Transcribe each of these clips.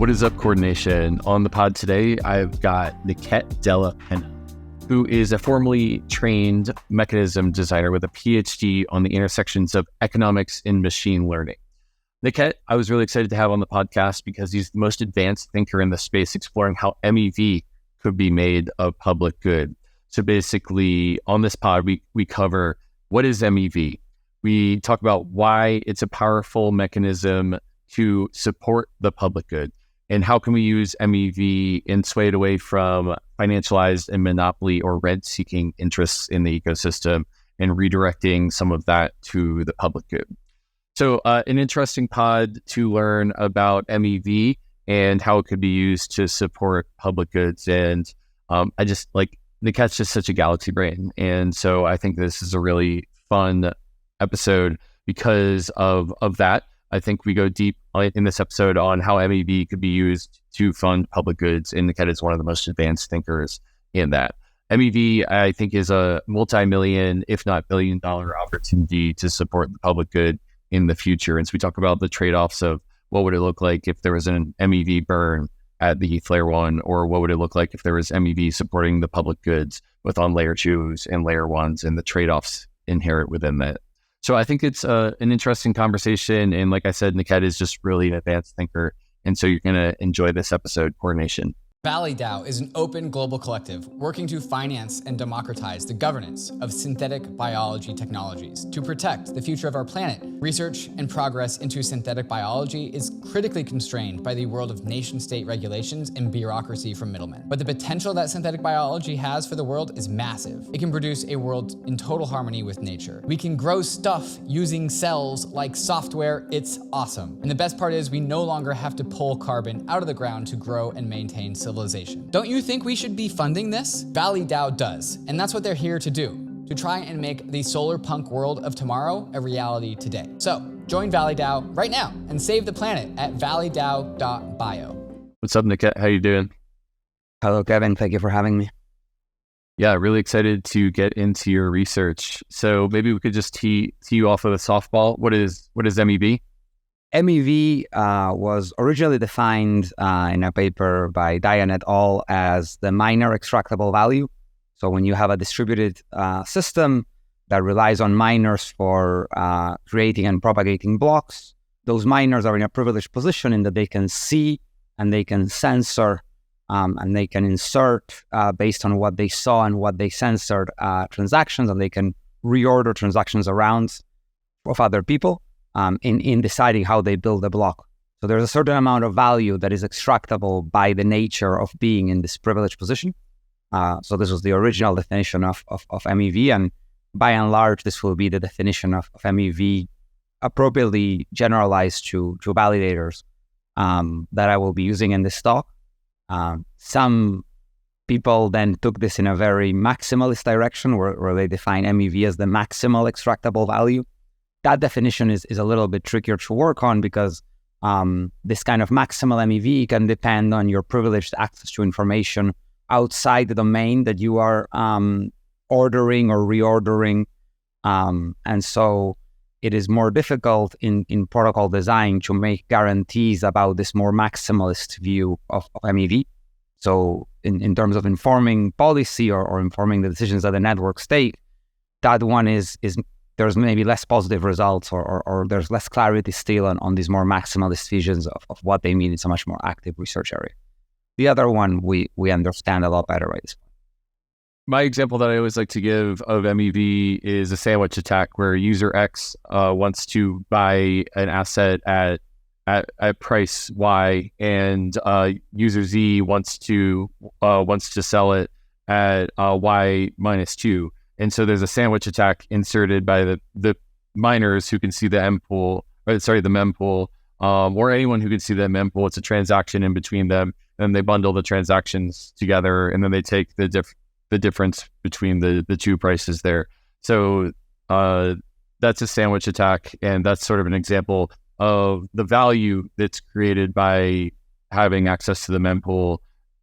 What is up, coordination? On the pod today, I've got Nikete Della Penna, who is a formally trained mechanism designer with a PhD on the intersections of economics and machine learning. Nikete, I was really excited to have on the podcast because he's the most advanced thinker in the space, exploring how MEV could be made a public good. So basically, on this pod, we cover what is MEV. We talk about why it's a powerful mechanism to support the public good, and how can we use MEV and sway it away from financialized and monopoly or rent-seeking interests in the ecosystem and redirecting some of that to the public good. So an interesting pod to learn about MEV and how it could be used to support public goods. And I just like, Nikete's just such a galaxy brain. And so I think this is a really fun episode because of that. I think we go deep in this episode on how MEV could be used to fund public goods, and Nikete is one of the most advanced thinkers in that. MEV, I think, is a multi-million, if not billion-dollar opportunity to support the public good in the future. And so we talk about the trade-offs of what would it look like if there was an MEV burn at the ETH Layer 1, or what would it look like if there was MEV supporting the public goods both on Layer 2s and Layer 1s, and the trade-offs inherent within that. So I think it's an interesting conversation. And like I said, Nikete is just really an advanced thinker. And so you're going to enjoy this episode, coordination. ValleyDAO is an open global collective working to finance and democratize the governance of synthetic biology technologies to protect the future of our planet. Research and progress into synthetic biology is critically constrained by the world of nation-state regulations and bureaucracy from middlemen. But the potential that synthetic biology has for the world is massive. It can produce a world in total harmony with nature. We can grow stuff using cells like software. It's awesome. And the best part is we no longer have to pull carbon out of the ground to grow and maintain civilization. Don't you think we should be funding this? ValleyDAO does, and that's what they're here to do, to try and make the SolarPunk world of tomorrow a reality today. So join ValleyDAO right now and save the planet at valleydao.bio. What's up, Nikete? How you doing? Hello, Kevin. Thank you for having me. Yeah, really excited to get into your research. So maybe we could just tee you off with a softball. What is MEV? MEV was originally defined in a paper by Diane et al. As the minor extractable value. So when you have a distributed system that relies on miners for creating and propagating blocks, those miners are in a privileged position in that they can see and they can censor and they can insert based on what they saw and what they censored transactions, and they can reorder transactions around of other people. In deciding how they build a block. So there's a certain amount of value that is extractable by the nature of being in this privileged position. So this was the original definition of MEV, and by and large, this will be the definition of MEV appropriately generalized to validators that I will be using in this talk. Some people then took this in a very maximalist direction where they define MEV as the maximal extractable value. That definition is a little bit trickier to work on because this kind of maximal MEV can depend on your privileged access to information outside the domain that you are ordering or reordering. And so it is more difficult in protocol design to make guarantees about this more maximalist view of MEV. So in terms of informing policy or informing the decisions that the networks take, that one is there's maybe less positive results or there's less clarity still on these more maximalist visions of what they mean. It's a much more active research area. The other one we understand a lot better right this point. My example that I always like to give of MEV is a sandwich attack where user X wants to buy an asset at price Y, and user Z wants to sell it at Y minus 2. And so there's a sandwich attack inserted by the miners who can see the mempool, or anyone who can see the mempool. It's a transaction in between them, and they bundle the transactions together, and then they take the difference between the two prices there. So that's a sandwich attack, and that's sort of an example of the value that's created by having access to the mempool.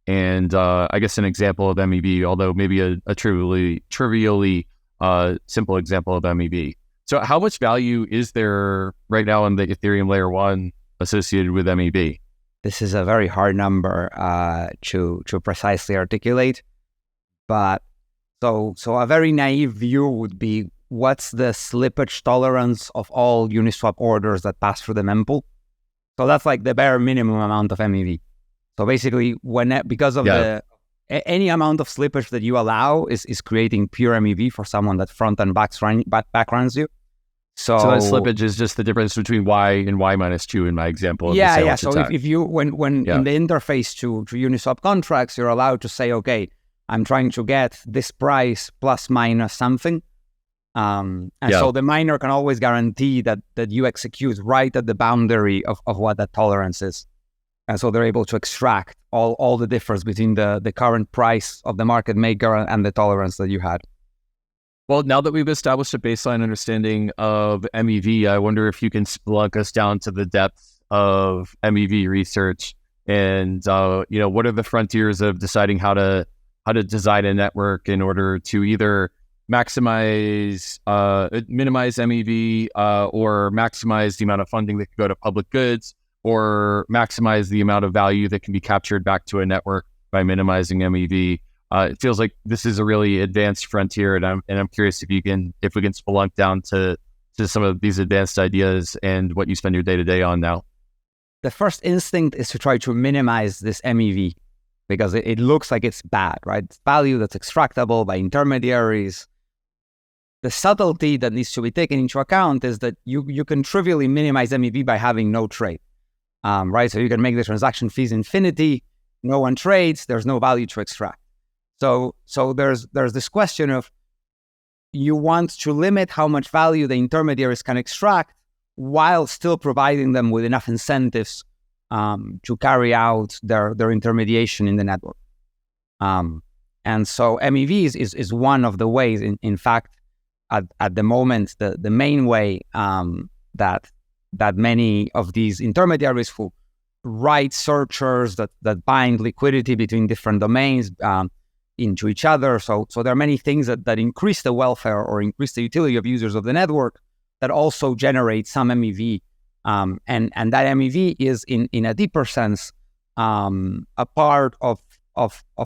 And I guess an example of MEV, although maybe a trivially simple example of MEV. So how much value is there right now in the Ethereum layer 1 associated with MEV? This is a very hard number to precisely articulate. But so a very naive view would be, what's the slippage tolerance of all Uniswap orders that pass through the mempool? So that's like the bare minimum amount of MEV. So basically, because of any amount of slippage that you allow is creating pure MEV for someone that front and back runs you. So that slippage is just the difference between Y and Y minus 2 in my example. Yeah. So if you, when in the interface to Uniswap contracts, you're allowed to say, okay, I'm trying to get this price plus minus something. So the miner can always guarantee that you execute right at the boundary of what that tolerance is. And so they're able to extract all the difference between the current price of the market maker and the tolerance that you had. Well, now that we've established a baseline understanding of MEV, I wonder if you can spelunk us down to the depths of MEV research and, what are the frontiers of deciding how to design a network in order to either minimize MEV or maximize the amount of funding that can go to public goods, or maximize the amount of value that can be captured back to a network by minimizing MEV. It feels like this is a really advanced frontier, and I'm curious if we can spelunk down to some of these advanced ideas and what you spend your day-to-day on now. The first instinct is to try to minimize this MEV because it looks like it's bad, right? It's value that's extractable by intermediaries. The subtlety that needs to be taken into account is that you can trivially minimize MEV by having no trade, right? So you can make the transaction fees infinity, no one trades, there's no value to extract. So there's this question of, you want to limit how much value the intermediaries can extract while still providing them with enough incentives to carry out their intermediation in the network. And so MEV is one of the ways, in fact, at the moment, the main way that many of these intermediaries who write searchers that bind liquidity between different domains into each other. So there are many things that increase the welfare or increase the utility of users of the network that also generate some MEV. And that MEV is in a deeper sense a part of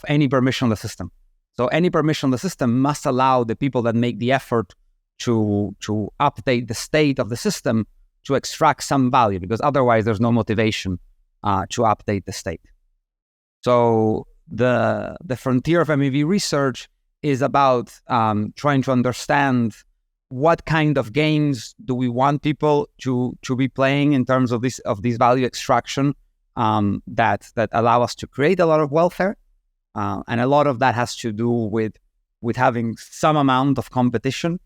any permissionless system. So any permissionless system must allow the people that make the effort to update the state of the system to extract some value, because otherwise there's no motivation to update the state. So the frontier of MEV research is about trying to understand what kind of games do we want people to be playing in terms of this value extraction that allow us to create a lot of welfare, and a lot of that has to do with having some amount of competition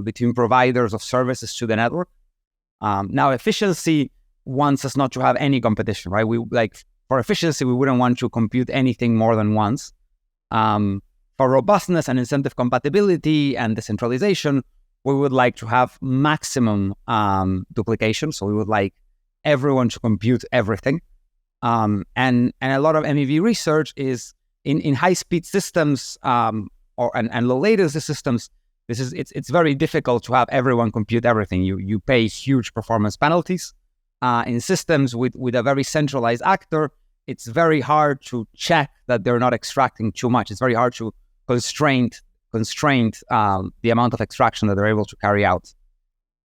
between providers of services to the network. Now, efficiency wants us not to have any competition, right? For efficiency, we wouldn't want to compute anything more than once. For robustness and incentive compatibility and decentralization, we would like to have maximum duplication. So we would like everyone to compute everything. And a lot of MEV research is in high-speed systems and low latency systems. It's very difficult to have everyone compute everything. You pay huge performance penalties. In systems with a very centralized actor, it's very hard to check that they're not extracting too much. It's very hard to constrain the amount of extraction that they're able to carry out.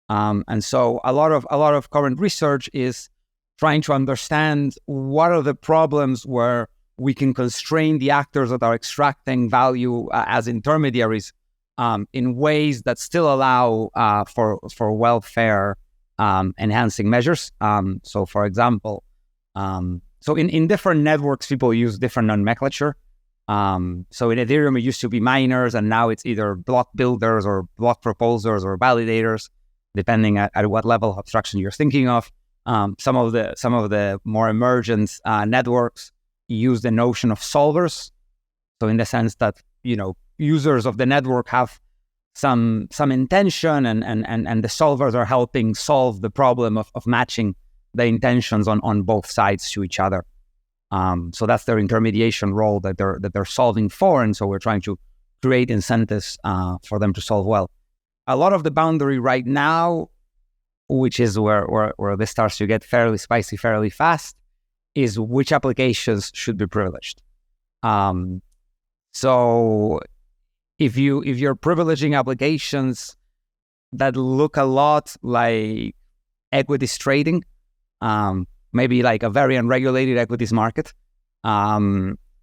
And so a lot of current research is trying to understand what are the problems where we can constrain the actors that are extracting value as intermediaries in ways that still allow for welfare enhancing measures. So for example, so in different networks, people use different nomenclature. So in Ethereum, it used to be miners, and now it's either block builders or block proposers or validators, depending at what level of abstraction you're thinking of. Some of the more emergent networks use the notion of solvers. So in the sense that, users of the network have some intention, and the solvers are helping solve the problem of matching the intentions on both sides to each other. So that's their intermediation role that they're solving for, and so we're trying to create incentives for them to solve well. A lot of the boundary right now, which is where this starts to get fairly spicy fairly fast, is which applications should be privileged. So if you're privileging applications that look a lot like equities trading, maybe like a very unregulated equities market,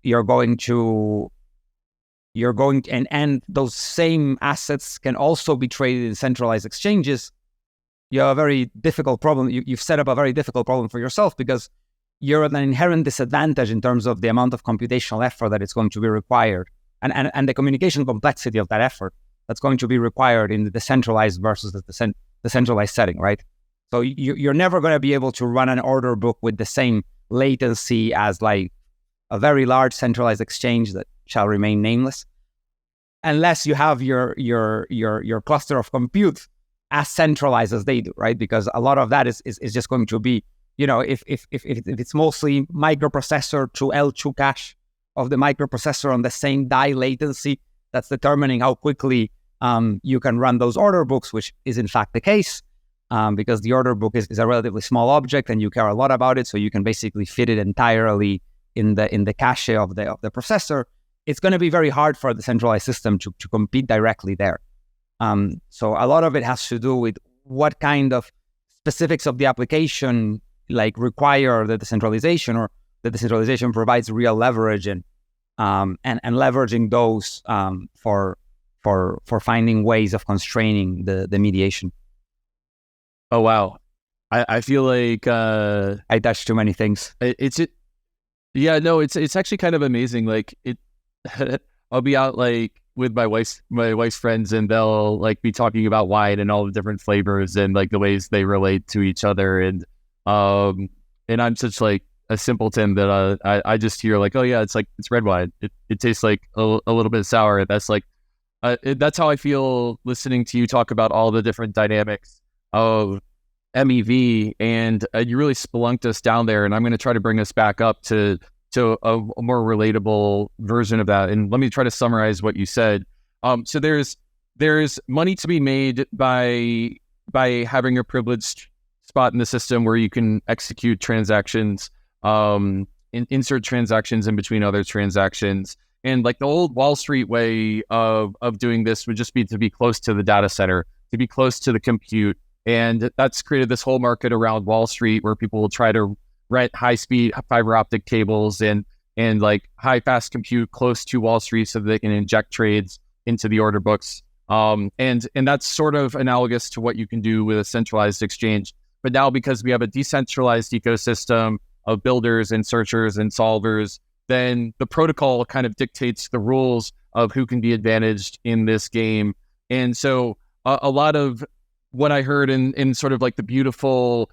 you're going and those same assets can also be traded in centralized exchanges. You have a very difficult problem. You've set up a very difficult problem for yourself, because you're at an inherent disadvantage in terms of the amount of computational effort that is going to be required, and the communication complexity of that effort that's going to be required in the decentralized versus the centralized setting, right? So you're never going to be able to run an order book with the same latency as like a very large centralized exchange that shall remain nameless, unless you have your cluster of compute as centralized as they do, right? Because a lot of that is just going to be, if it's mostly microprocessor to L2 cache of the microprocessor on the same die latency, that's determining how quickly you can run those order books, which is in fact the case, because the order book is a relatively small object and you care a lot about it, so you can basically fit it entirely in the cache of the processor. It's going to be very hard for the centralized system to compete directly there. So a lot of it has to do with what kind of specifics of the application like require the decentralization, or the decentralization provides real leverage, and leveraging those for finding ways of constraining the mediation. Oh wow, I feel like I touched too many things. It's actually kind of amazing. Like I'll be out like with my wife's friends, and they'll like be talking about wine and all the different flavors and like the ways they relate to each other, and I'm such like a simpleton that I just hear like, oh yeah, it's red wine. It tastes like a little bit sour. That's like that's how I feel listening to you talk about all the different dynamics of MEV, and you really spelunked us down there. And I'm going to try to bring us back up to a more relatable version of that. And let me try to summarize what you said. So there's money to be made by having a privileged spot in the system where you can execute transactions, insert transactions in between other transactions. And like the old Wall Street way of doing this would just be to be close to the data center, to be close to the compute. And that's created this whole market around Wall Street where people will try to rent high-speed fiber optic cables and like high-fast compute close to Wall Street so that they can inject trades into the order books. And that's sort of analogous to what you can do with a centralized exchange. But now, because we have a decentralized ecosystem of builders and searchers and solvers, then the protocol kind of dictates the rules of who can be advantaged in this game. And so a lot of what I heard in sort of like the beautiful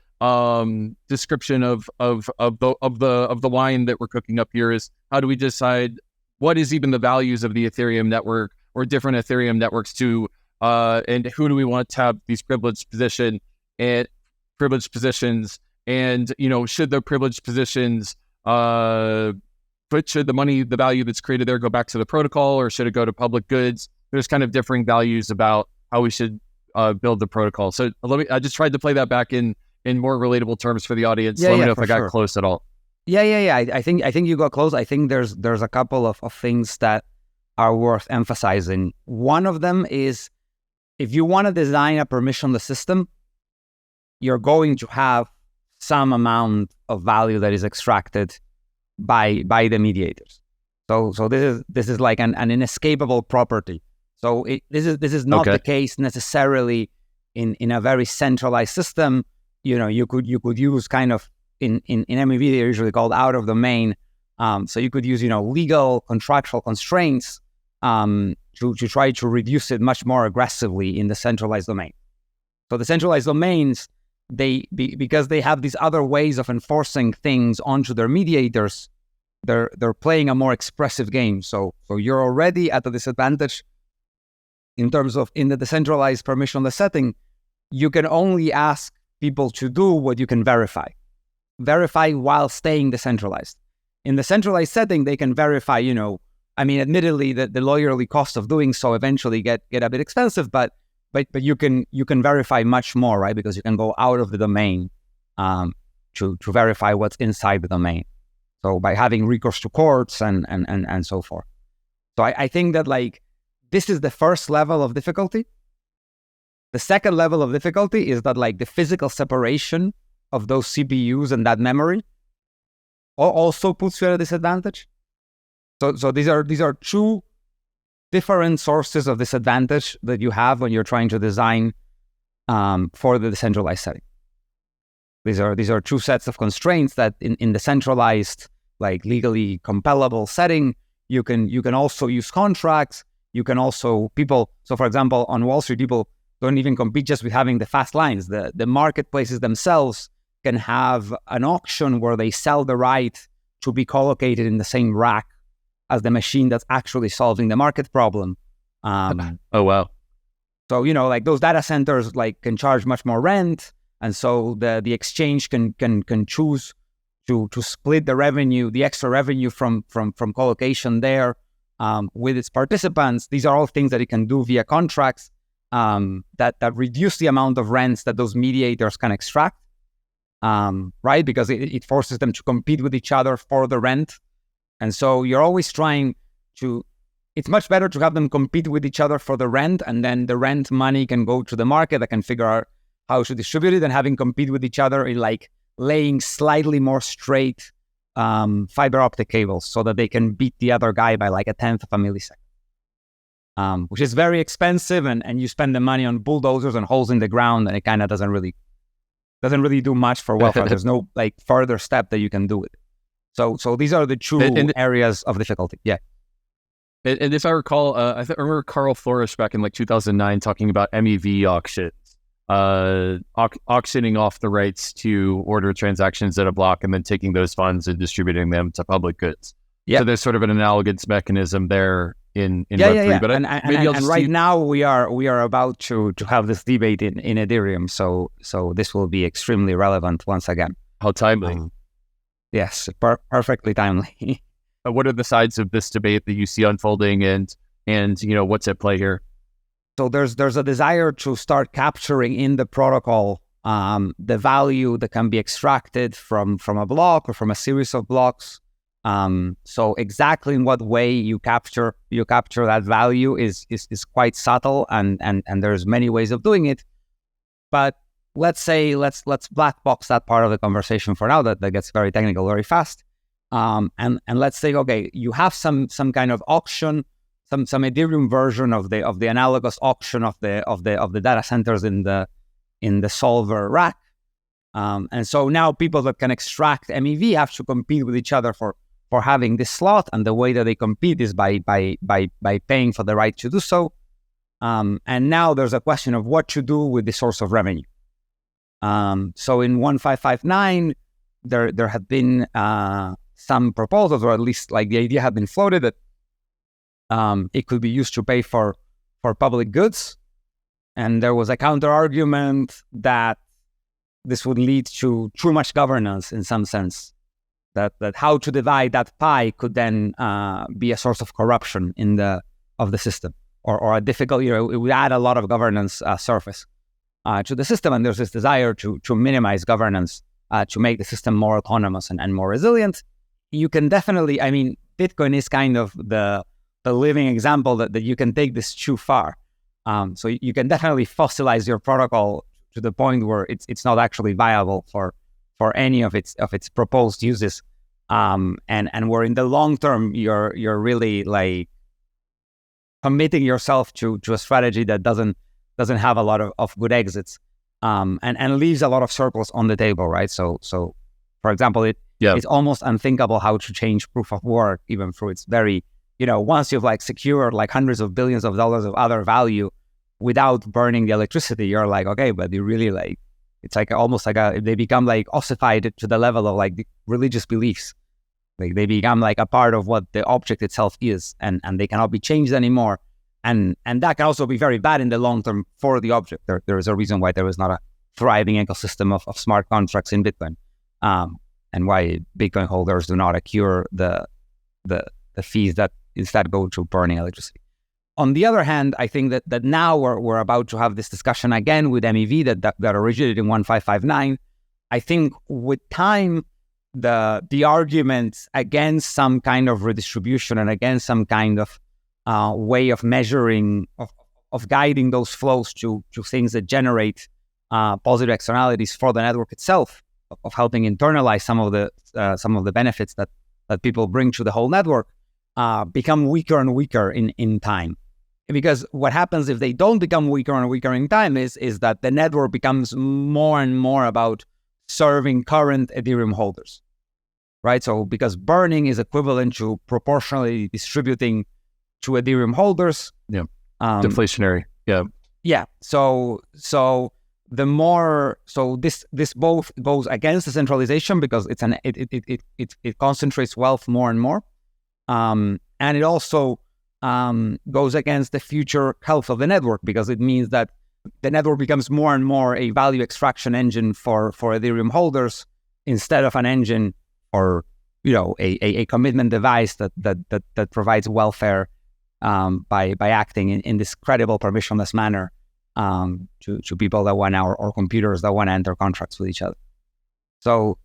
description of the wine that we're cooking up here is, how do we decide what is even the values of the Ethereum network or different Ethereum networks to and who do we want to have these privileged positions, and should the privileged positions should the value that's created there go back to the protocol, or should it go to public goods? There's kind of differing values about how we should build the protocol. So I just tried to play that back in more relatable terms for the audience. Let me know if I got close at all. Yeah. I think you got close. I think there's a couple of things that are worth emphasizing. One of them is, if you want to design a permissionless system, you're going to have some amount of value that is extracted by the mediators. So this is like an inescapable property. So this is not the case necessarily in a very centralized system. You could use kind of in MEV, they're usually called out of domain. So you could use legal contractual constraints to try to reduce it much more aggressively in the centralized domain. So the centralized domains, because they have these other ways of enforcing things onto their mediators, they're playing a more expressive game. So you're already at a disadvantage in terms of, in the decentralized permissionless setting, you can only ask people to do what you can verify while staying decentralized. In the centralized setting, they can verify, admittedly the lawyerly cost of doing so eventually get a bit expensive, but you can verify much more, right? Because you can go out of the domain to verify what's inside the domain. So by having recourse to courts and so forth. So I think that like this is the first level of difficulty. The second level of difficulty is that like the physical separation of those CPUs and that memory also puts you at a disadvantage. So these are two different sources of disadvantage that you have when you're trying to design for the decentralized setting. These are two sets of constraints that in the centralized, like legally compellable setting, you can also use contracts. You can also so for example, on Wall Street, people don't even compete just with having the fast lines. The marketplaces themselves can have an auction where they sell the right to be collocated in the same rack as the machine that's actually solving the market problem. Oh, wow. So, like those data centers like can charge much more rent. And so the exchange can choose to split the revenue, the extra revenue from collocation there with its participants. These are all things that it can do via contracts that reduce the amount of rents that those mediators can extract, right? Because it forces them to compete with each other for the rent. And so you're always trying to, it's much better to have them compete with each other for the rent, and then the rent money can go to the market that can figure out how to distribute it, than having compete with each other in like laying slightly more straight fiber optic cables so that they can beat the other guy by like 1/10 of a millisecond, which is very expensive, and you spend the money on bulldozers and holes in the ground, and it kind of doesn't really do much for welfare. There's no like further step that you can do with it. So these are the two areas of difficulty. Yeah. And if I recall, I remember Carl Flourish back in like 2009 talking about MEV auctions, auctioning off the rights to order transactions at a block and then taking those funds and distributing them to public goods. Yeah. So there's sort of an analogous mechanism there in Web3. Yeah. But and right now we are about to have this debate in Ethereum. So this will be extremely relevant once again. How timely. Yes, perfectly timely. What are the sides of this debate that you see unfolding, and what's at play here? So there's a desire to start capturing in the protocol the value that can be extracted from a block or from a series of blocks. So exactly in what way you capture that value is quite subtle, and there's many ways of doing it. But let's black box that part of the conversation for now. That gets very technical very fast. And let's say, okay, you have some kind of auction, some Ethereum version of the analogous auction of the data centers in the solver rack. And so now people that can extract MEV have to compete with each other for having this slot, and the way that they compete is by paying for the right to do so. And now there's a question of what to do with the source of revenue. So in 1559, there have been some proposals, or at least like the idea had been floated that it could be used to pay for public goods. And there was a counter argument that this would lead to too much governance in some sense, that how to divide that pie could then be a source of corruption of the system, or a difficult, it would add a lot of governance surface to the system. And there's this desire to minimize governance, to make the system more autonomous and more resilient. You can definitely, Bitcoin is kind of the living example that you can take this too far. So you can definitely fossilize your protocol to the point where it's not actually viable for any of its proposed uses. And where in the long term you're really like committing yourself to a strategy that doesn't have a lot of good exits, and leaves a lot of circles on the table, right? So for example, it's almost unthinkable how to change proof of work, even through its very, once you've like secured like hundreds of billions of dollars of other value without burning the electricity, you're like, okay, but you really like, it's like almost like they become like ossified to the level of like the religious beliefs. Like they become like a part of what the object itself is, and they cannot be changed anymore. And that can also be very bad in the long term for the object. There is a reason why there is not a thriving ecosystem of smart contracts in Bitcoin, and why Bitcoin holders do not accrue the fees that instead go to burning electricity. On the other hand, I think that now we're about to have this discussion again with MEV that originated in 1559. I think with time, the arguments against some kind of redistribution and against some kind of way of measuring, of guiding those flows to things that generate positive externalities for the network itself, of helping internalize some of the benefits that people bring to the whole network, become weaker and weaker in time. Because what happens if they don't become weaker and weaker in time is that the network becomes more and more about serving current Ethereum holders, right? So because burning is equivalent to proportionally distributing to Ethereum holders. Yeah. Deflationary. Yeah. Yeah. So this both goes against the centralization because it concentrates wealth more and more, and it also goes against the future health of the network because it means that the network becomes more and more a value extraction engine for Ethereum holders instead of an engine or a commitment device that provides welfare by acting in this credible permissionless manner to people that want or computers that want to enter contracts with each other. So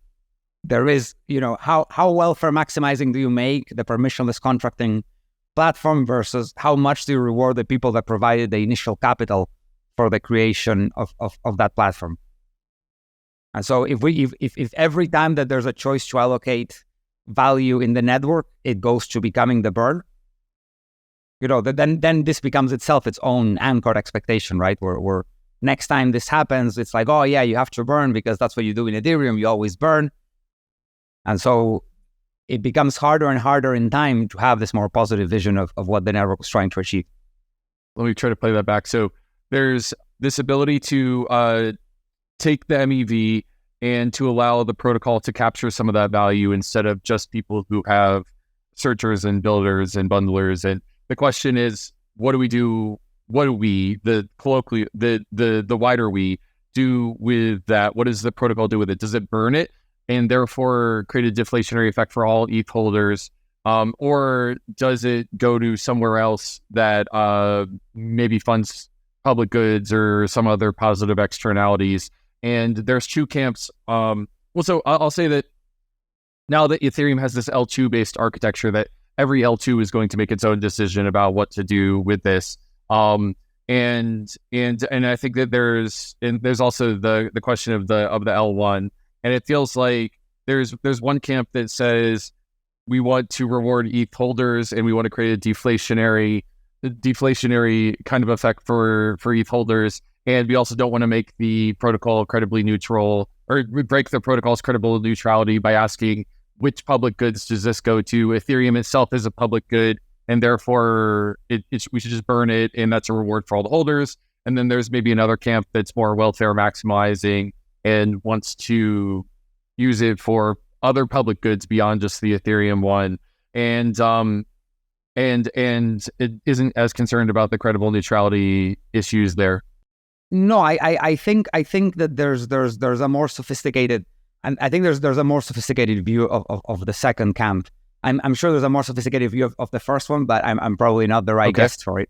there is how welfare maximizing do you make the permissionless contracting platform versus how much do you reward the people that provided the initial capital for the creation of that platform. And so if every time that there's a choice to allocate value in the network, it goes to becoming the burn, then this becomes itself its own anchored expectation, right? Where next time this happens, it's like, oh yeah, you have to burn because that's what you do in Ethereum. You always burn. And so it becomes harder and harder in time to have this more positive vision of what the network was trying to achieve. Let me try to play that back. So there's this ability to take the MEV and to allow the protocol to capture some of that value instead of just people who have searchers and builders and bundlers. And the question is, what do we do? What do we, the wider we, do with that? What does the protocol do with it? Does it burn it and therefore create a deflationary effect for all ETH holders? Or does it go to somewhere else that maybe funds public goods or some other positive externalities? And there's two camps. So I'll say that now that Ethereum has this L2 based architecture, that every L2 is going to make its own decision about what to do with this. And I think that there's also the question of the L1. And it feels like there's one camp that says we want to reward ETH holders and we want to create a deflationary kind of effect for ETH holders. And we also don't want to make the protocol credibly neutral or break the protocol's credible neutrality by asking which public goods does this go to. Ethereum itself is a public good, and therefore we should just burn it, and that's a reward for all the holders. And then there's maybe another camp that's more welfare maximizing and wants to use it for other public goods beyond just the Ethereum one, and it isn't as concerned about the credible neutrality issues there. No, I think that there's a more sophisticated, and I think there's a more sophisticated view of the second camp. I'm sure there's a more sophisticated view of the first one, but I'm probably not the right guest for it.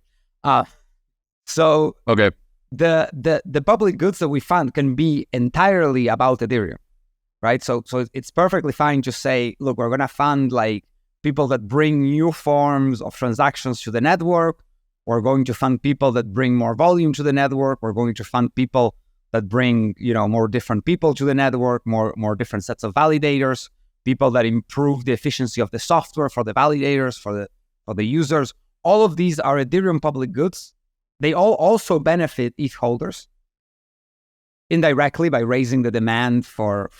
So okay. The public goods that we fund can be entirely about Ethereum, right? So it's perfectly fine to say, look, we're going to fund like people that bring new forms of transactions to the network. We're going to fund people that bring more volume to the network. We're going to fund people that bring, more different people to the network, more different sets of validators, people that improve the efficiency of the software for the validators, for the users. All of these are Ethereum public goods. They all also benefit ETH holders indirectly by raising the demand for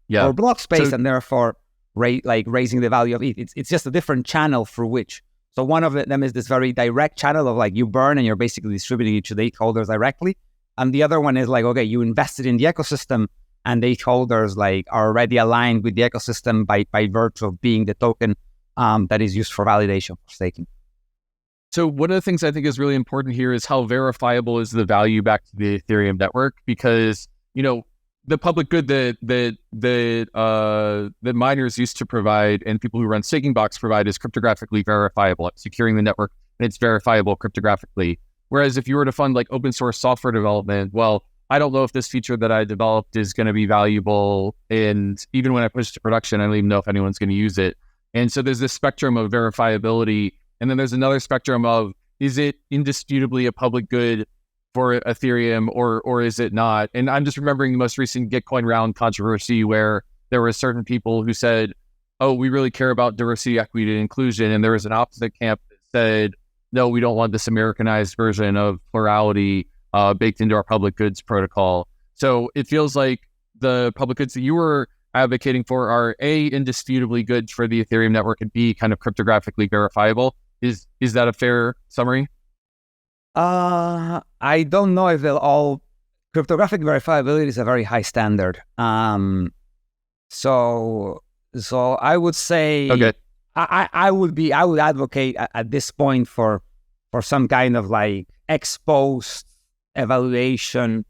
block space, and therefore raising the value of ETH. It's just a different channel through which. So one of them is this very direct channel of like you burn and you're basically distributing it to the ETH holders directly. And the other one is like, okay, you invested in the ecosystem and the ETH holders like are already aligned with the ecosystem by virtue of being the token that is used for validation for staking. So one of the things I think is really important here is how verifiable is the value back to the Ethereum network, because, the public good that miners used to provide and people who run staking blocks provide is cryptographically verifiable. It's securing the network and it's verifiable cryptographically. Whereas if you were to fund like open source software development, well, I don't know if this feature that I developed is going to be valuable. And even when I push it to production, I don't even know if anyone's going to use it. And so there's this spectrum of verifiability. And then there's another spectrum of, is it indisputably a public good for Ethereum or is it not? And I'm just remembering the most recent Gitcoin round controversy where there were certain people who said, oh, we really care about diversity, equity, and inclusion. And there was an opposite camp that said, no, we don't want this Americanized version of plurality baked into our public goods protocol. So it feels like the public goods that you were advocating for are A, indisputably good for the Ethereum network, and B, kind of cryptographically verifiable. Is that a fair summary? I don't know if they'll all... Cryptographic verifiability is a very high standard. So I would say... Okay. I would advocate at this point for some kind of like ex-post evaluation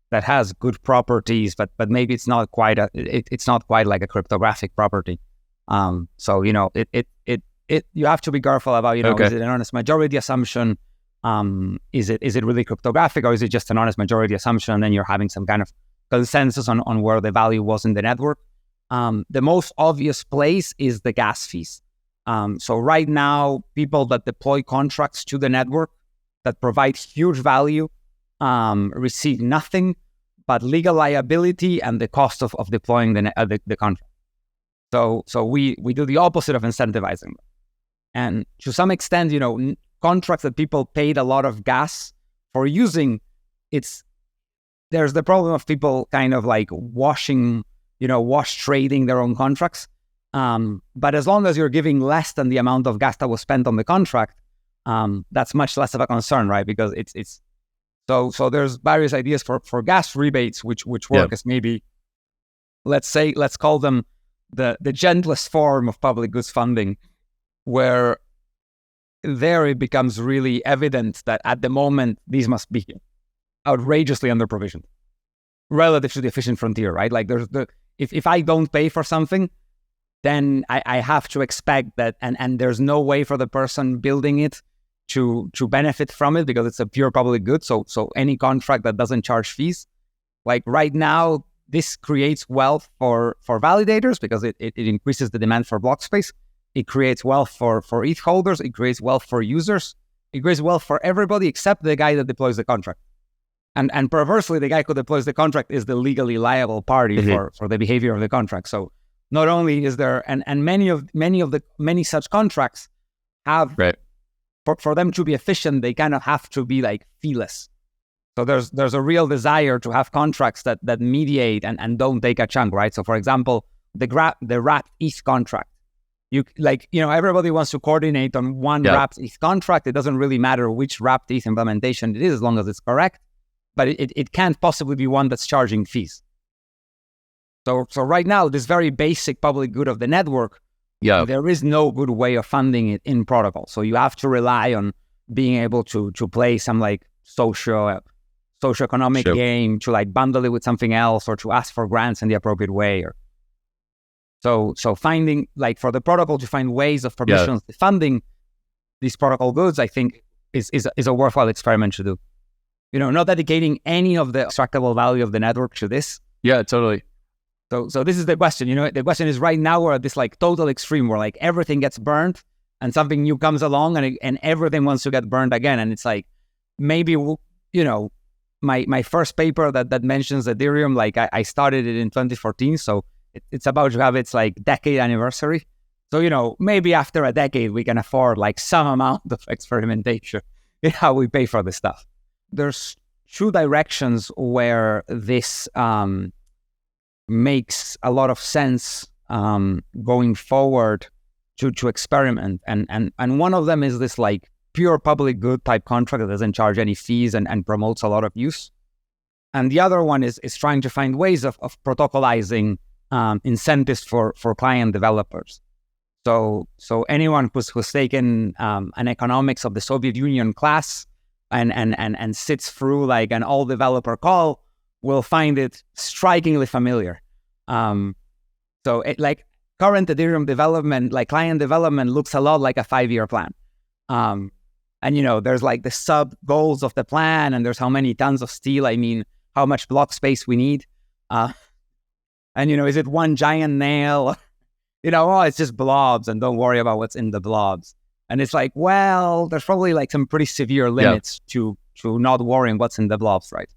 that has good properties, but maybe it's not quite like a cryptographic property. So you have to be careful about Okay. Is it an honest majority assumption? Is it really cryptographic, or is it just an honest majority assumption and then you're having some kind of consensus on where the value was in the network? The most obvious place is the gas fees. So right now, people that deploy contracts to the network that provide huge value receive nothing but legal liability and the cost of deploying the contract. So we do the opposite of incentivizing them. And to some extent, contracts that people paid a lot of gas for using, there's the problem of people kind of like wash trading their own contracts. But as long as you're giving less than the amount of gas that was spent on the contract, that's much less of a concern, right? Because so there's various ideas for gas rebates, which work as maybe, let's call them the gentlest form of public goods funding, where there it becomes really evident that at the moment these must be outrageously under-provisioned relative to the efficient frontier, right? Like if I don't pay for something, then I have to expect that, and there's no way for the person building it to benefit from it because it's a pure public good. So any contract that doesn't charge fees, like right now, this creates wealth for validators because it increases the demand for block space. It creates wealth for ETH holders. It creates wealth for users. It creates wealth for everybody except the guy that deploys the contract. And perversely, the guy who deploys the contract is the legally liable party for the behavior of the contract. So not only is there, and many such contracts have, right, for them to be efficient, they kind of have to be like feeless. So there's a real desire to have contracts that mediate and don't take a chunk, right? So for example, the wrapped ETH contract. Everybody wants to coordinate on one wrapped ETH contract. It doesn't really matter which wrapped ETH implementation it is as long as it's correct. But it can't possibly be one that's charging fees. So right now, this very basic public good of the network, there is no good way of funding it in protocol. So you have to rely on being able to play some like socioeconomic game, to like bundle it with something else, or to ask for grants in the appropriate way. So finding, like, for the protocol to find ways of permissionless funding these protocol goods, I think is a worthwhile experiment to do. Not dedicating any of the extractable value of the network to this. Yeah, totally. So this is the question. The question is, right now we're at this like total extreme where like everything gets burned and something new comes along and everything wants to get burned again. And it's like, maybe, my first paper that mentions Ethereum, like I started it in 2014. So it's about to have its like decade anniversary. So, maybe after a decade, we can afford like some amount of experimentation in how we pay for this stuff. There's two directions where this makes a lot of sense going forward to experiment. And one of them is this like pure public good type contract that doesn't charge any fees and promotes a lot of use. And the other one is trying to find ways of protocolizing incentives for client developers. So anyone who's taken an economics of the Soviet Union class and sits through like an all developer call will find it strikingly familiar. So like current Ethereum development, like client development, looks a lot like a 5-year plan. And there's like the sub goals of the plan, and there's how many tons of steel. I mean, how much block space we need. And, is it one giant nail? It's just blobs and don't worry about what's in the blobs. And it's like, well, there's probably like some pretty severe limits to not worrying what's in the blobs, right?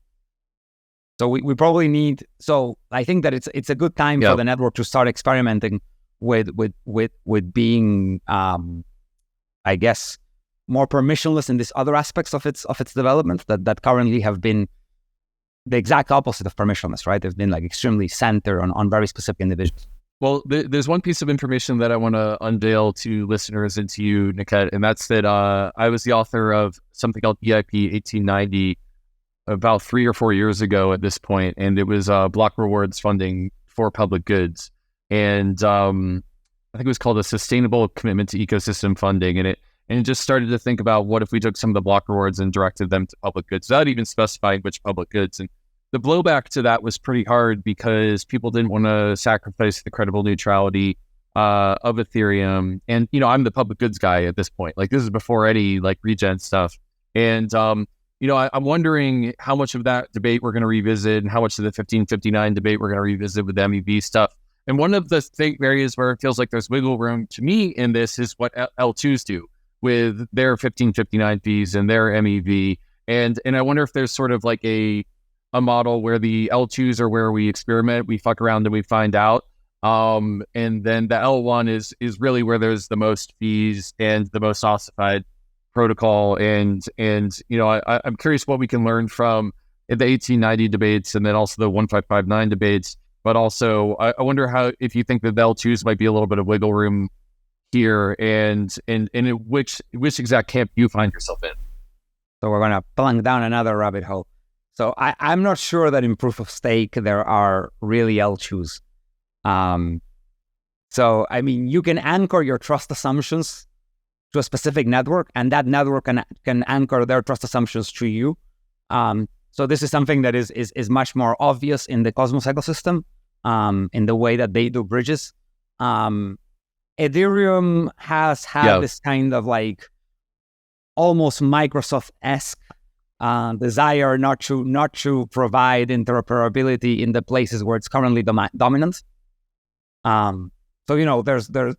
So we probably need, so I think that it's a good time for the network to start experimenting with being, I guess, more permissionless in these other aspects of its development that currently have been the exact opposite of permissionless, right? They've been like extremely centered on very specific individuals. Well, there's one piece of information that I want to unveil to listeners and to you, Nikete, and that's that I was the author of something called EIP 1890 about 3 or 4 years ago at this point, and it was block rewards funding for public goods. And I think it was called a sustainable commitment to ecosystem funding, and it just started to think about what if we took some of the block rewards and directed them to public goods without even specifying which public goods. And the blowback to that was pretty hard because people didn't want to sacrifice the credible neutrality of Ethereum. And, I'm the public goods guy at this point. Like, this is before any like regen stuff. And, I'm wondering how much of that debate we're going to revisit and how much of the 1559 debate we're going to revisit with the MEV stuff. And one of the areas where it feels like there's wiggle room to me in this is what L2s do with their 1559 fees and their MEV. And I wonder if there's sort of like a model where the L2s are where we experiment, we fuck around and we find out. And then the L1 is really where there's the most fees and the most ossified protocol. And I'm curious what we can learn from the 1890 debates and then also the 1559 debates. But also, I wonder if you think that the L2s might be a little bit of wiggle room here, and in which exact camp you find yourself in. So we're going to plunk down another rabbit hole. So I'm not sure that in proof of stake there are really L2s. So, I mean, you can anchor your trust assumptions to a specific network, and that network can anchor their trust assumptions to you. So this is something that is much more obvious in the Cosmos ecosystem, in the way that they do bridges. Ethereum has had this kind of like almost Microsoft-esque desire not to provide interoperability in the places where it's currently dominant. So there's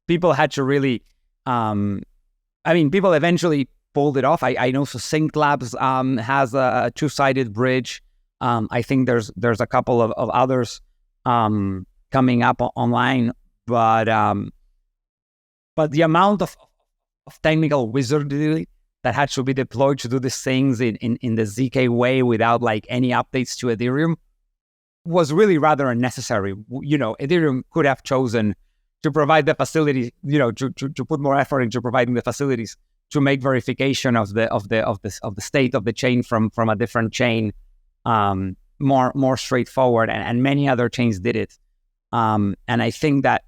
people had to really, people eventually pulled it off. I know Succinct Labs has a two-sided bridge. I think there's a couple of others coming up online, but the amount of technical wizardry that had to be deployed to do these things in the ZK way without like any updates to Ethereum was really rather unnecessary. Ethereum could have chosen to provide the facilities, to put more effort into providing the facilities to make verification of the state of the chain from a different chain more straightforward, and many other chains did it. And I think that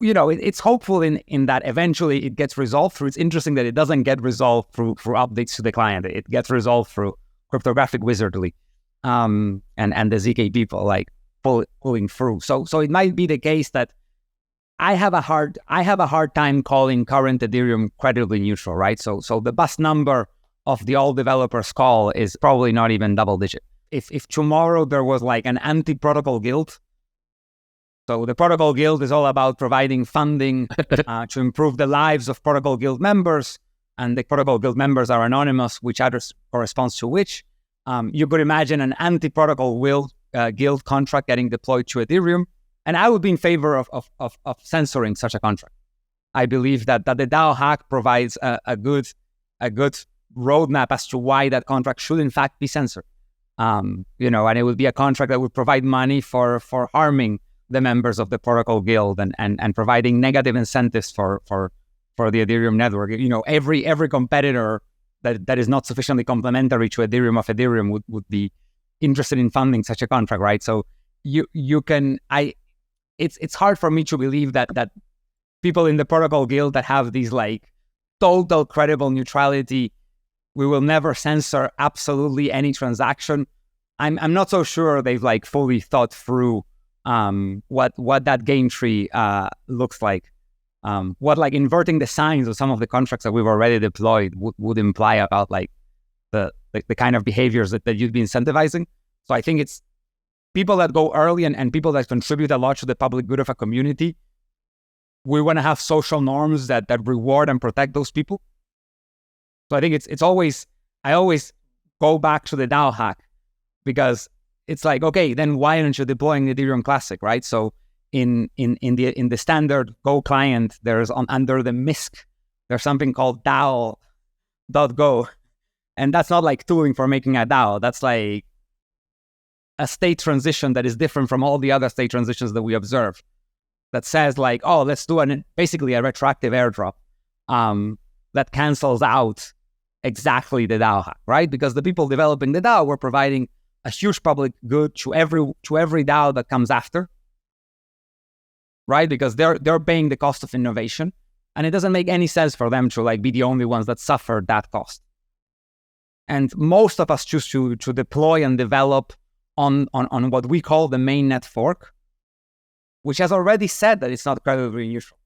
it's hopeful in that eventually it gets resolved through. It's interesting that it doesn't get resolved through updates to the client. It gets resolved through cryptographic wizardry, and the ZK people like pulling through. So it might be the case that I have a hard time calling current Ethereum credibly neutral, right? So the bus number of the all developers call is probably not even double digit. If tomorrow there was like an anti-protocol guild, so the protocol guild is all about providing funding to improve the lives of protocol guild members, and the protocol guild members are anonymous, which address corresponds to which. You could imagine an anti-protocol guild contract getting deployed to Ethereum, and I would be in favor of censoring such a contract. I believe that the DAO hack provides a good roadmap as to why that contract should in fact be censored. And it would be a contract that would provide money for harming the members of the protocol guild and providing negative incentives for the Ethereum network. Every competitor that is not sufficiently complementary to Ethereum would be interested in funding such a contract, right? So it's hard for me to believe that people in the protocol guild that have these like total credible neutrality, we will never censor absolutely any transaction. I'm not so sure they've like fully thought through what that game tree looks like. What like inverting the signs of some of the contracts that we've already deployed would imply about like the kind of behaviors that you'd be incentivizing. So I think it's people that go early and people that contribute a lot to the public good of a community. We want to have social norms that reward and protect those people. So I think I always go back to the DAO hack, because it's like, okay, then why aren't you deploying the Ethereum Classic, right? So in the standard Go client, there's under the MISC, there's something called DAO.go. And that's not like tooling for making a DAO. That's like a state transition that is different from all the other state transitions that we observe. That says like, oh, let's do basically a retroactive airdrop that cancels out exactly the DAO hack, right? Because the people developing the DAO were providing a huge public good to every DAO that comes after, right? Because they're paying the cost of innovation, and it doesn't make any sense for them to like be the only ones that suffer that cost. And most of us choose to deploy and develop on what we call the mainnet fork, which has already said that it's not credibly neutral,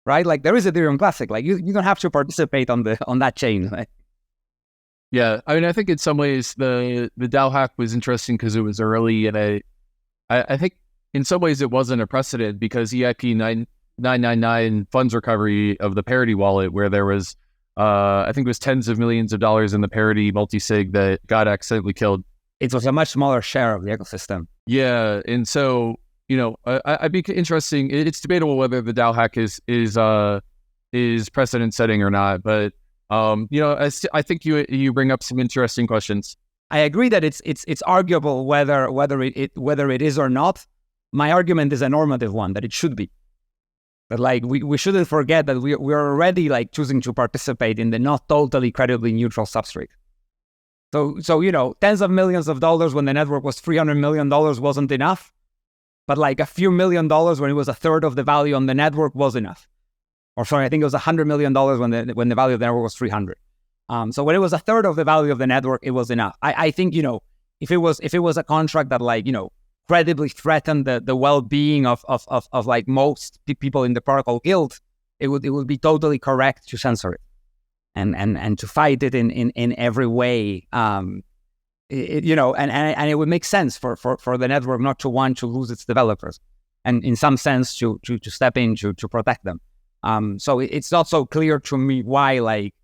right? Like there is Ethereum Classic, like you don't have to participate on that chain. Right? Yeah, I mean, I think in some ways the DAO hack was interesting because it was early, and I think in some ways it wasn't a precedent, because EIP 999 funds recovery of the Parity wallet, where there was I think it was tens of millions of dollars in the Parity multi-sig that got accidentally killed. It was a much smaller share of the ecosystem. Yeah, and so I'd be interesting. It's debatable whether the DAO hack is precedent setting or not, but I think you bring up some interesting questions. I agree that it's arguable whether it is or not. My argument is a normative one, that it should be. But like we shouldn't forget that we're already like choosing to participate in the not totally credibly neutral substrate. So tens of millions of dollars when the network was $300 million wasn't enough, but like a few $1 million when it was a third of the value on the network was enough. Or sorry, I think it was $100 million when the value of the network was 300. So when it was a third of the value of the network, it was enough. I think if it was a contract that like credibly threatened the well-being of like most people in the protocol guild, it would be totally correct to censor it and to fight it in every way. And it would make sense for the network not to want to lose its developers, and in some sense to step in to protect them. So it's not so clear to me why, like,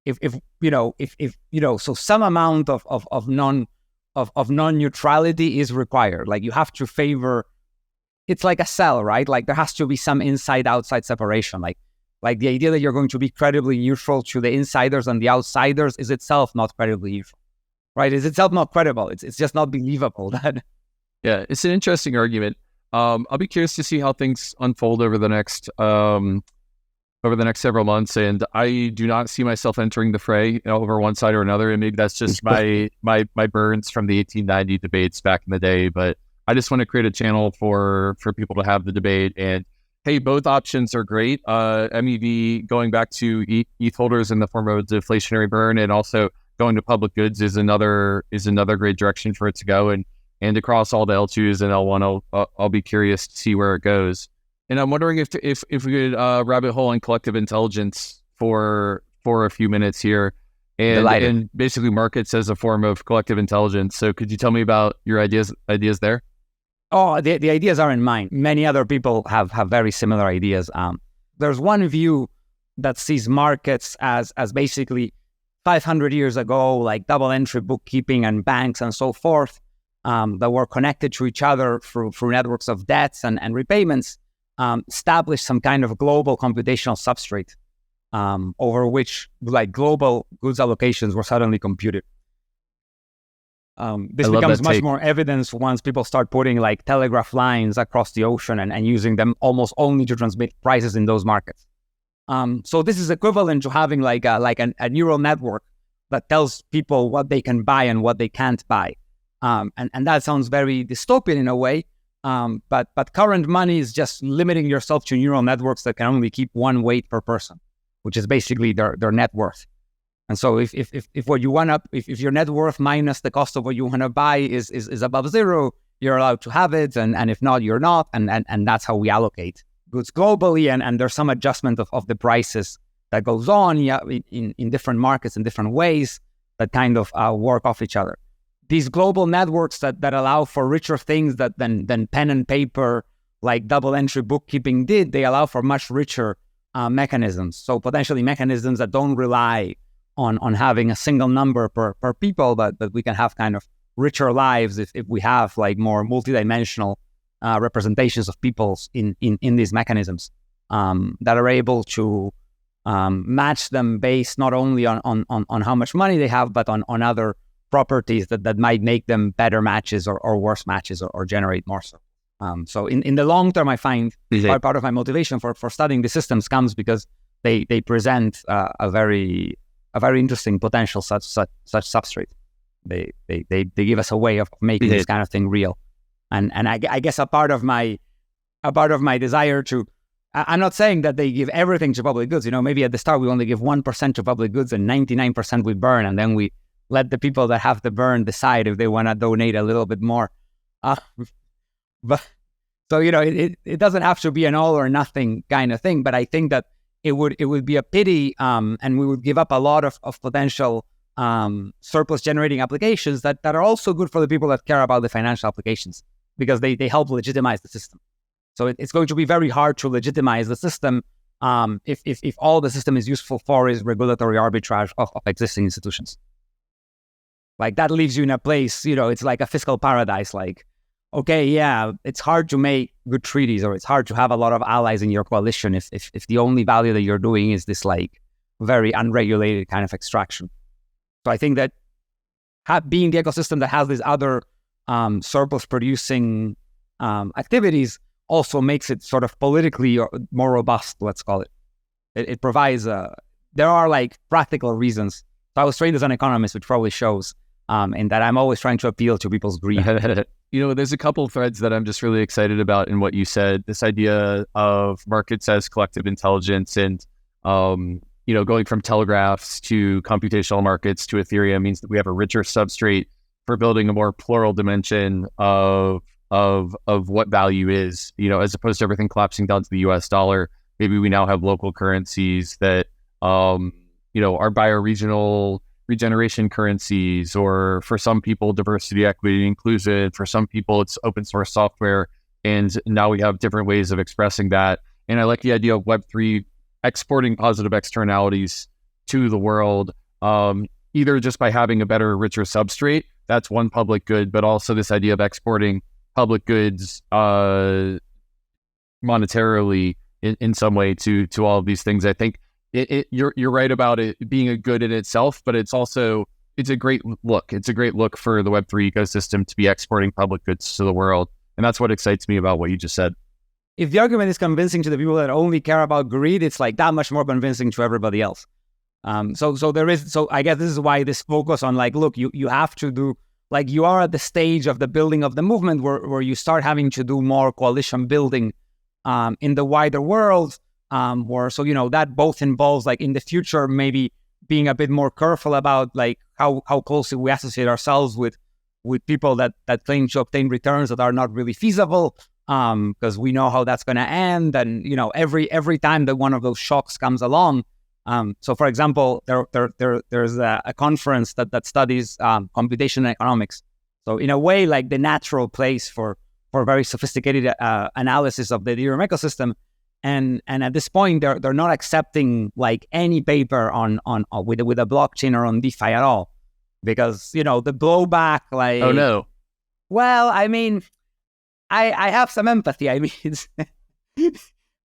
so some amount of non-neutrality is required. Like you have to favor. It's like a cell, right? Like there has to be some inside-outside separation. Like the idea that you're going to be credibly neutral to the insiders and the outsiders is itself not credibly neutral, right? Is itself not credible. It's just not believable. Yeah, it's an interesting argument. I'll be curious to see how things unfold over the next several months, and I do not see myself entering the fray over one side or another. And maybe that's just my burns from the 1890 debates back in the day. But I just want to create a channel for people to have the debate. And hey, both options are great. MEV going back to ETH holders in the form of a deflationary burn, and also going to public goods is another great direction for it to go. And across all the L2s and L1, I'll be curious to see where it goes. And I'm wondering if we could rabbit hole in collective intelligence for a few minutes here, and basically markets as a form of collective intelligence. So could you tell me about your ideas there? Oh, the ideas are in mine. Many other people have very similar ideas. There's one view that sees markets as basically 500 years ago, like double entry bookkeeping and banks and so forth, that were connected to each other through networks of debts and repayments. Established some kind of global computational substrate over which like global goods allocations were suddenly computed. This becomes much more evidence once people start putting like telegraph lines across the ocean and using them almost only to transmit prices in those markets. So this is equivalent to having like a neural network that tells people what they can buy and what they can't buy. And that sounds very dystopian in a way. But current money is just limiting yourself to neural networks that can only keep one weight per person, which is basically their net worth. And so if what you want if your net worth minus the cost of what you want to buy is above zero, you're allowed to have it, and if not, you're not. And that's how we allocate goods globally. And there's some adjustment of the prices that goes on in different markets in different ways. kind of work off each other. These global networks that allow for richer things than pen and paper, like double entry bookkeeping did, they allow for much richer mechanisms. So potentially mechanisms that don't rely on having a single number per people, but we can have kind of richer lives if we have like more multidimensional representations of peoples in these mechanisms that are able to match them based not only on how much money they have, but on other properties that might make them better matches or worse matches or generate more. So in the long term, I find part of my motivation for studying the systems comes because they present a very interesting potential such substrate. They give us a way of making this kind of thing real, and I guess a part of my desire to. I'm not saying that they give everything to public goods. Maybe at the start we only give 1% to public goods and 99% we burn, and then we let the people that have the burn decide if they want to donate a little bit more. But so it doesn't have to be an all or nothing kind of thing. But I think that it would be a pity, and we would give up a lot of potential surplus generating applications that are also good for the people that care about the financial applications, because they help legitimize the system. So it's going to be very hard to legitimize the system if all the system is useful for is regulatory arbitrage of existing institutions. Like that leaves you in a place, it's like a fiscal paradise. Like, okay, yeah, it's hard to make good treaties, or it's hard to have a lot of allies in your coalition if the only value that you're doing is this like very unregulated kind of extraction. So I think that being the ecosystem that has these other surplus producing activities also makes it sort of politically more robust, let's call it. It provides, there are like practical reasons. So I was trained as an economist, which probably shows, in that I'm always trying to appeal to people's greed. There's a couple of threads that I'm just really excited about in what you said. This idea of markets as collective intelligence and, going from telegraphs to computational markets to Ethereum means that we have a richer substrate for building a more plural dimension of what value is, as opposed to everything collapsing down to the US dollar. Maybe we now have local currencies that, are bioregional regeneration currencies, or for some people, diversity, equity, and inclusion. For some people, it's open source software. And now we have different ways of expressing that. And I like the idea of Web3 exporting positive externalities to the world, either just by having a better, richer substrate. That's one public good, but also this idea of exporting public goods monetarily in some way to all of these things. I think you're right about it being a good in itself, but it's a great look. It's a great look for the Web3 ecosystem to be exporting public goods to the world. And that's what excites me about what you just said. If the argument is convincing to the people that only care about greed, it's like that much more convincing to everybody else. So I guess this is why this focus on like, look, you have to do, like you are at the stage of the building of the movement where you start having to do more coalition building in the wider world, that both involves like in the future maybe being a bit more careful about like how closely we associate ourselves with people that claim to obtain returns that are not really feasible, because we know how that's going to end. And every time that one of those shocks comes along. So, for example, there's a conference that studies computation economics. So, in a way, like the natural place for very sophisticated analysis of the Ethereum ecosystem. And at this point, they're not accepting like any paper on with a blockchain or on DeFi at all, because the blowback, like, oh no. Well, I mean, I have some empathy. I mean,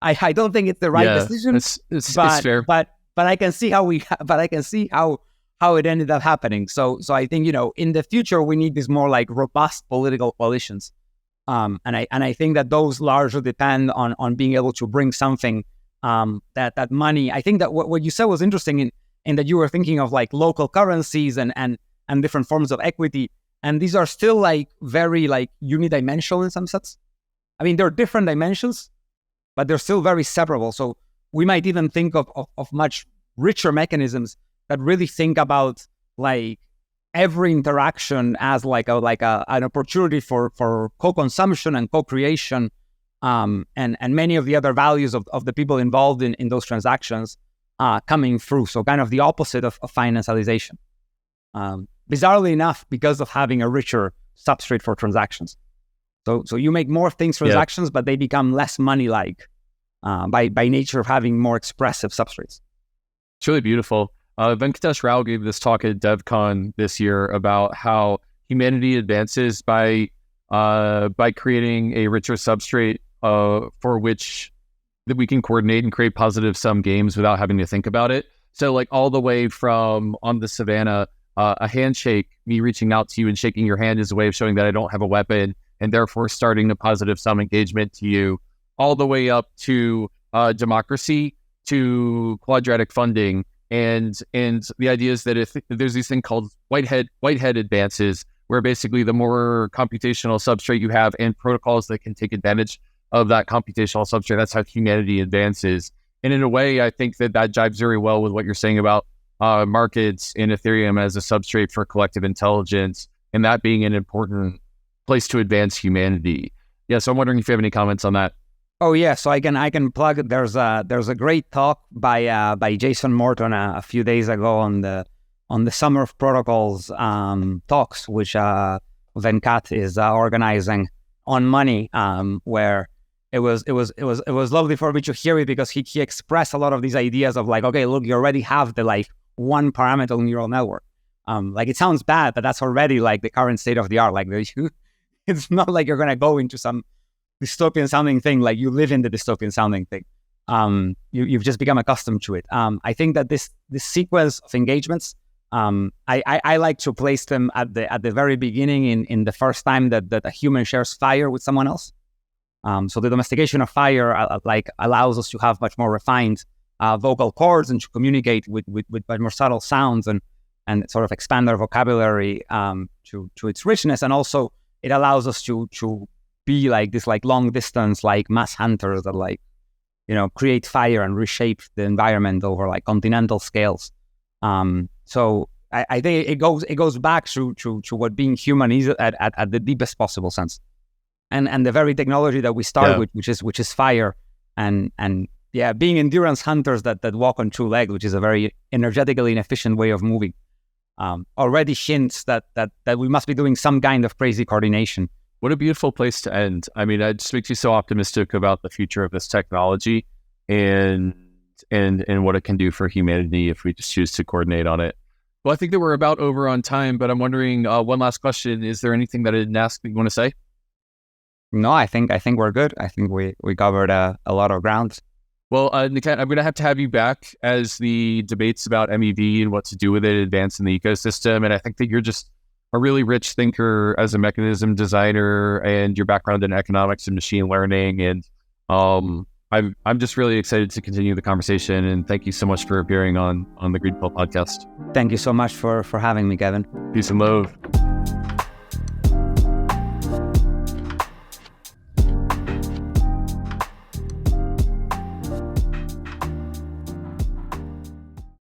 I don't think it's the right decision. It's fair. But I can see how it ended up happening. So I think in the future we need these more like robust political coalitions, and I think that those largely depend on being able to bring something that money. I think that what you said was interesting in that you were thinking of like local currencies and different forms of equity, and these are still like very like unidimensional in some sense. I mean, they're different dimensions, but they're still very separable. So we might even think of much richer mechanisms that really think about like every interaction as like an opportunity for co-consumption and co-creation, and many of the other values of the people involved in those transactions coming through. So kind of the opposite of financialization. bizarrely enough, because of having a richer substrate for transactions. So you make more things transactions, but they become less money-like by nature of having more expressive substrates. It's really beautiful. Venkatesh Rao gave this talk at DevCon this year about how humanity advances by creating a richer substrate for which that we can coordinate and create positive sum games without having to think about it. So like all the way from on the savannah, a handshake, me reaching out to you and shaking your hand is a way of showing that I don't have a weapon and therefore starting a positive sum engagement to you, all the way up to democracy, to quadratic funding. And the idea is that if there's this thing called Whitehead advances, where basically the more computational substrate you have and protocols that can take advantage of that computational substrate, that's how humanity advances. And in a way, I think that jives very well with what you're saying about markets and Ethereum as a substrate for collective intelligence, and that being an important place to advance humanity. Yeah, so I'm wondering if you have any comments on that. Oh yeah, so I can plug. There's a great talk by Jason Morton a few days ago on the Summer of Protocols talks, which Venkat is organizing on money, where it was lovely for me to hear it, because he expressed a lot of these ideas of like, okay, look, you already have the like one parameter neural network. Like it sounds bad, but that's already like the current state of the art. Like it's not like you're gonna go into some dystopian sounding thing, like you live in the dystopian sounding thing. You've just become accustomed to it. I think that this sequence of engagements, I like to place them at the very beginning in the first time that a human shares fire with someone else. So the domestication of fire like allows us to have much more refined vocal cords and to communicate with much more subtle sounds and sort of expand our vocabulary to its richness. And also it allows us to be like this like long distance like mass hunters that like, you know, create fire and reshape the environment over like continental scales. So I think it goes back to what being human is at the deepest possible sense, and the very technology that we start with, which is fire, and being endurance hunters that walk on two legs, which is a very energetically inefficient way of moving, already hints that we must be doing some kind of crazy coordination. What a beautiful place to end. I mean, it just makes you so optimistic about the future of this technology and what it can do for humanity if we just choose to coordinate on it. Well, I think that we're about over on time, but I'm wondering, one last question. Is there anything that I didn't ask that you want to say? No, I think we're good. I think we covered a lot of ground. Well, Nikete, I'm going to have you back as the debates about MEV and what to do with it advance in the ecosystem. And I think that you're just a really rich thinker as a mechanism designer, and your background in economics and machine learning. And I'm just really excited to continue the conversation. And thank you so much for appearing on the GreenPilled podcast. Thank you so much for having me, Kevin. Peace and love.